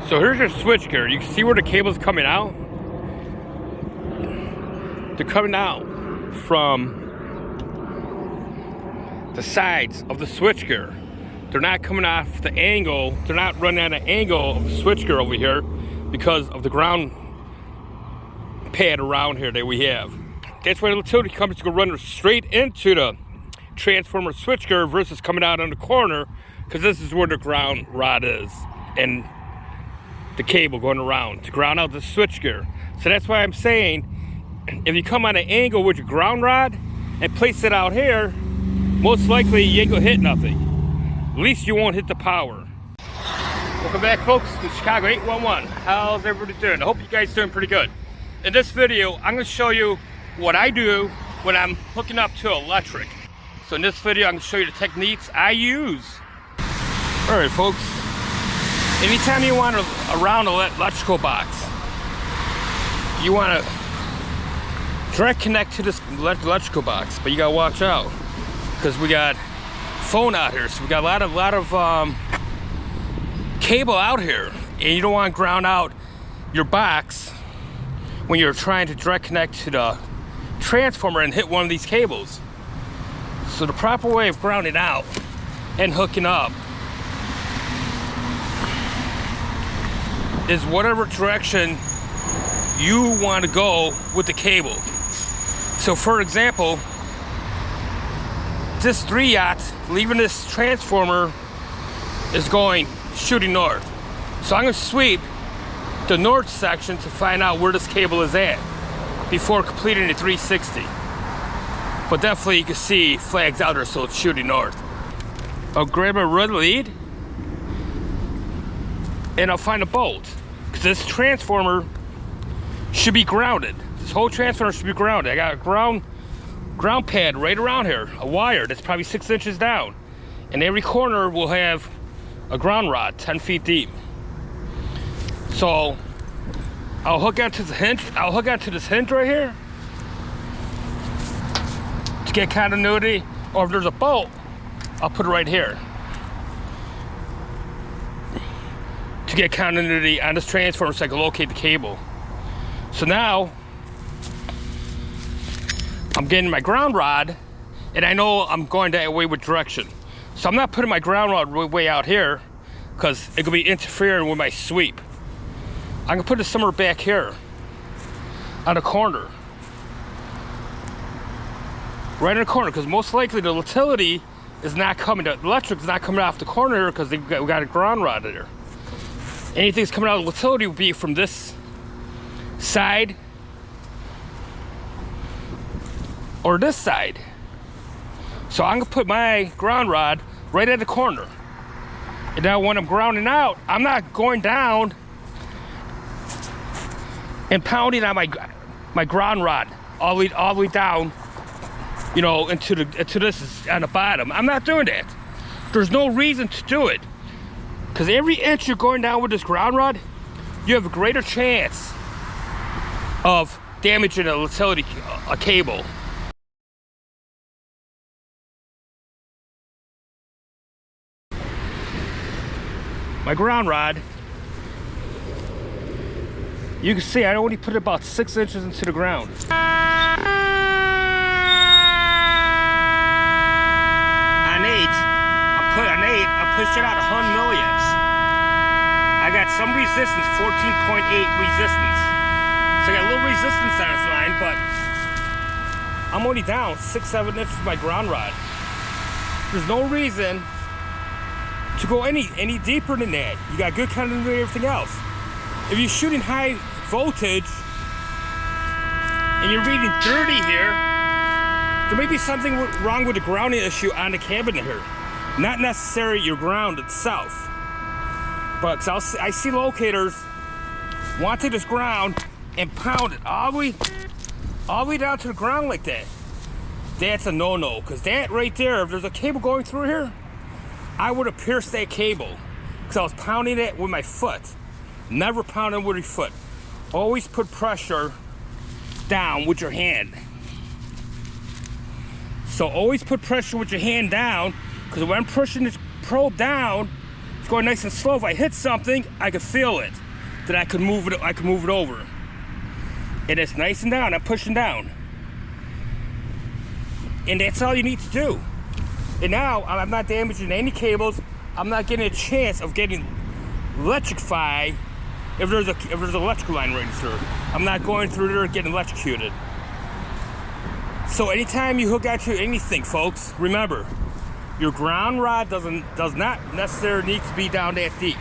So here's your switchgear. You can see where the cable's coming out. They're coming out from the sides of the switchgear. They're not coming off the angle. They're not running at an angle of the switchgear over here because of the ground pad around here that we have. That's why the utility companies go run straight into the transformer switchgear versus coming out on the corner, because this is where the ground rod is and the cable going around to ground out the switchgear. So that's why I'm saying, if you come on an angle with your ground rod and place it out here, most likely you ain't gonna hit nothing. At least you won't hit the power. Welcome back, folks, to Chicago 811. How's everybody doing? I hope you guys are doing pretty good. In this video, I'm gonna show you what I do when I'm hooking up to electric. So in this video, I'm gonna show you the techniques I use. All right, folks. Anytime you want to around an electrical box, you want to direct connect to this electrical box, but you gotta watch out because we got phone out here, so we got a lot of cable out here, and you don't want to ground out your box when you're trying to direct connect to the transformer and hit one of these cables. So the proper way of grounding out and hooking up is whatever direction you want to go with the cable. So for example, this 3-aught leaving this transformer is going shooting north. So I'm going to sweep the north section to find out where this cable is at before completing the 360. But definitely you can see flags out there, so it's shooting north. I'll grab a red lead and I'll find a bolt, because this transformer should be grounded. This whole transformer should be grounded. I got a ground pad right around here, a wire that's probably 6 inches down, and every corner will have a ground rod 10 feet deep. So I'll hook onto the hinge. I'll hook onto this hinge right here to get continuity, or if there's a bolt, I'll put it right here to get continuity on this transformer so I can locate the cable. So now I'm getting my ground rod, and I know I'm going that way with direction. So I'm not putting my ground rod way out here because it could be interfering with my sweep. I'm gonna put it somewhere back here on the corner. Right in the corner, because most likely the utility is not coming, the electric is not coming off the corner here because we got a ground rod there. Anything that's coming out of the utility will be from this side or this side. So I'm gonna put my ground rod right at the corner. And now when I'm grounding out, I'm not going down and pounding on my ground rod all the way down, you know, into this on the bottom. I'm not doing that. There's no reason to do it, because every inch you're going down with this ground rod, you have a greater chance of damaging a utility cable. My ground rod, you can see I only put it about 6 inches into the ground. On 8, I pushed it out 100 milliamps. I got some resistance, 14.8 resistance. So I got a little resistance on this line, but I'm only down 6-7 inches with my ground rod. There's no reason to go any deeper than that. You got good continuity and everything else. If you're shooting high voltage and you're reading 30 here, there may be something wrong with the grounding issue on the cabinet here. Not necessarily your ground itself. But I see locators want to just ground and pound it all the way down to the ground like that. That's a no-no, because that right there, if there's a cable going through here, I would have pierced that cable, because I was pounding it with my foot. Never pound it with your foot. Always put pressure down with your hand. So always put pressure with your hand down, because when I'm pushing this probe down, It's going nice and slow. If I hit something, I could feel it. That I could move it over. And it's nice and down. I'm pushing down. And that's all you need to do. And now I'm not damaging any cables. I'm not getting a chance of getting electrified if there's an electrical line running through. I'm not going through there and getting electrocuted. So anytime you hook onto anything, folks, remember, your ground rod does not necessarily need to be down that deep.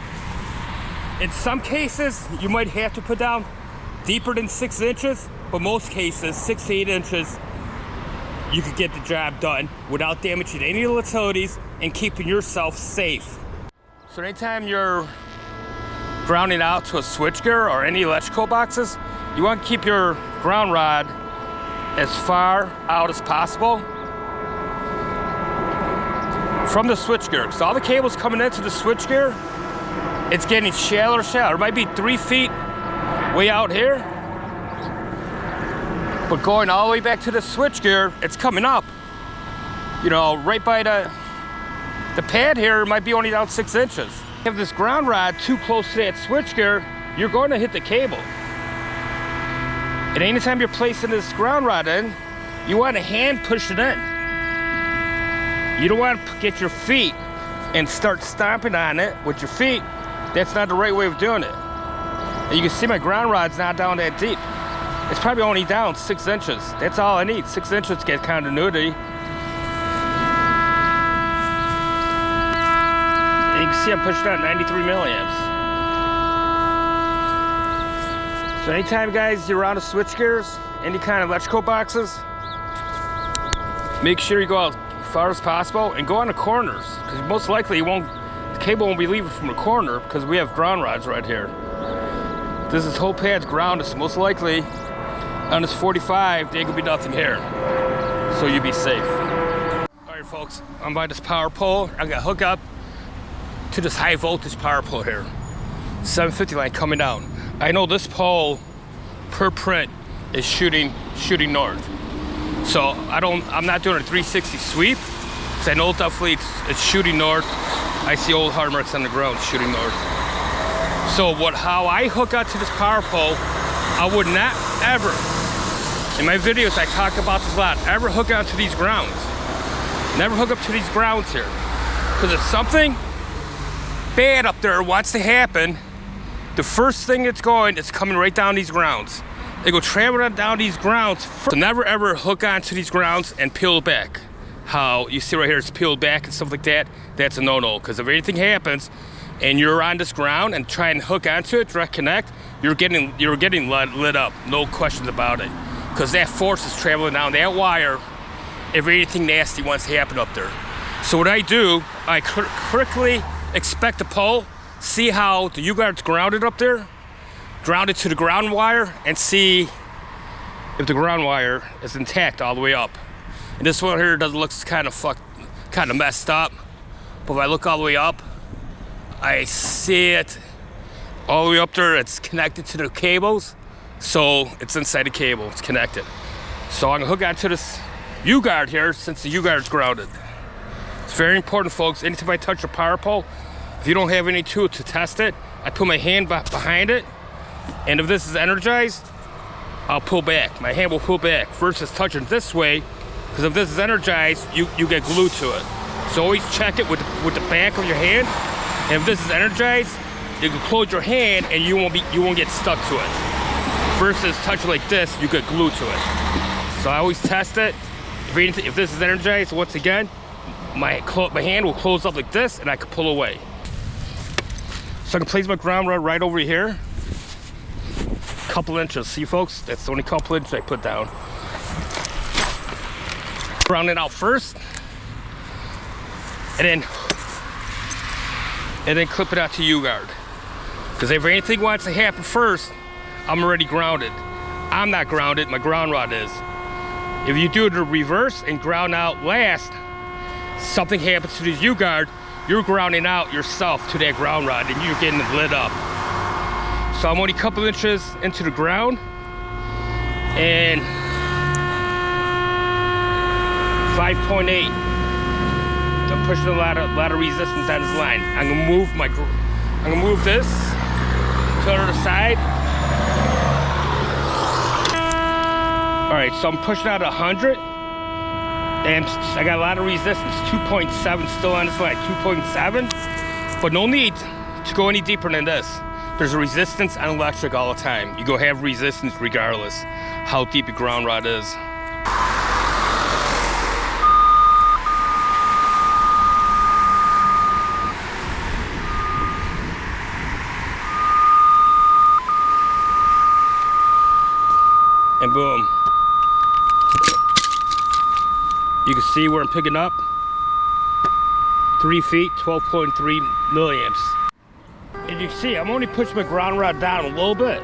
In some cases, you might have to put down deeper than 6 inches, but most cases, 6 to 8 inches, you could get the job done without damaging any of the utilities and keeping yourself safe. So anytime you're grounding out to a switchgear or any electrical boxes, you want to keep your ground rod as far out as possible from the switchgear. Because all the cables coming into the switchgear, it's getting shallower and shallower. It might be 3 feet way out here, but going all the way back to the switchgear, it's coming up. You know, right by the pad here, it might be only down 6 inches. If you have this ground rod too close to that switchgear, you're going to hit the cable. And anytime you're placing this ground rod in, you want to hand push it in. You don't want to get your feet and start stomping on it with your feet. That's not the right way of doing it. And you can see my ground rod's not down that deep. It's probably only down 6 inches. That's all I need, 6 inches to get continuity. And you can see I'm pushing out 93 milliamps. So anytime, guys, you're around the switchgears, any kind of electrical boxes, make sure you go out as far as possible and go on the corners, because most likely the cable won't be leaving from the corner because we have ground rods right here. This whole pad's grounded, so most likely on this 45, there could be nothing here. So you'll be safe. All right, folks, I'm by this power pole. I'm gonna hook up to this high voltage power pole here. 750 line coming down. I know this pole per print is shooting north. So I'm not doing a 360 sweep, because I know definitely it's shooting north. I see old hard marks on the ground shooting north. So how I hook up to this power pole, I would not ever, in my videos I talk about this a lot, ever hook onto these grounds. Never hook up to these grounds here. Because if something bad up there wants to happen, the first thing it's coming right down these grounds. They go traveling down these grounds first. So never ever hook onto these grounds and peel back. How you see right here, it's peeled back and stuff like that. That's a no-no, because if anything happens and you're on this ground and try and hook onto it, direct connect, you're getting lit up, no questions about it. Because that force is traveling down that wire if anything nasty wants to happen up there. So what I do, I quickly inspect the pole, see how the U-guard's grounded up there, grounded to the ground wire, and see if the ground wire is intact all the way up. And this one here looks kind of messed up. But if I look all the way up, I see it all the way up there. It's connected to the cables, so it's inside the cable. It's connected. So I'm gonna hook onto this U-guard here, since the U-guard's grounded. It's very important, folks. Anytime I touch a power pole, if you don't have any tool to test it, I put my hand behind it, and if this is energized, I'll pull back. My hand will pull back versus touching this way, because if this is energized, you get glued to it. So always check it with the back of your hand. And if this is energized, you can close your hand and you won't get stuck to it. Versus touching like this, you get glued to it. So I always test it. If this is energized, once again, my hand will close up like this, and I can pull away. So I can place my ground rod right over here. Couple inches. See, folks, that's the only couple inches I put down. Ground it out first, and then clip it out to U-guard. Because if anything wants to happen first, I'm already grounded. I'm not grounded, my ground rod is. If you do the reverse and ground out last, something happens to this U-guard, you're grounding out yourself to that ground rod and you're getting lit up. So I'm only a couple inches into the ground, and 5.8. I'm pushing a lot of resistance on this line. I'm gonna move this to the other side. All right, so I'm pushing out 100, and I got a lot of resistance. 2.7 still on this line, 2.7, but no need to go any deeper than this. There's a resistance on electric all the time. You go have resistance regardless how deep your ground rod is. And boom. You can see where I'm picking up. 3 feet, 12.3 milliamps. And you can see, I'm only pushing my ground rod down a little bit.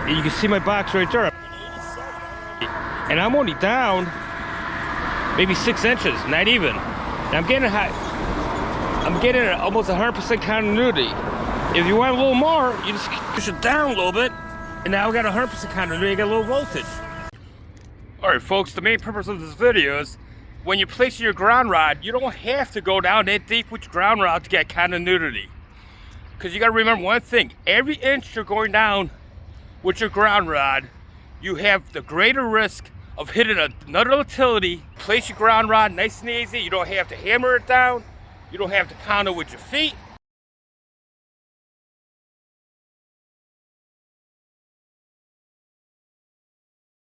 And you can see my box right there. And I'm only down maybe 6 inches, not even. And I'm getting almost 100% continuity. If you want a little more, you just push it down a little bit, and now we got 100% continuity, you got a little voltage. All right, folks, the main purpose of this video is when you place your ground rod, you don't have to go down that deep with your ground rod to get continuity. Because you got to remember one thing, every inch you're going down with your ground rod, you have the greater risk of hitting another utility. Place your ground rod nice and easy. You don't have to hammer it down. You don't have to pound it with your feet.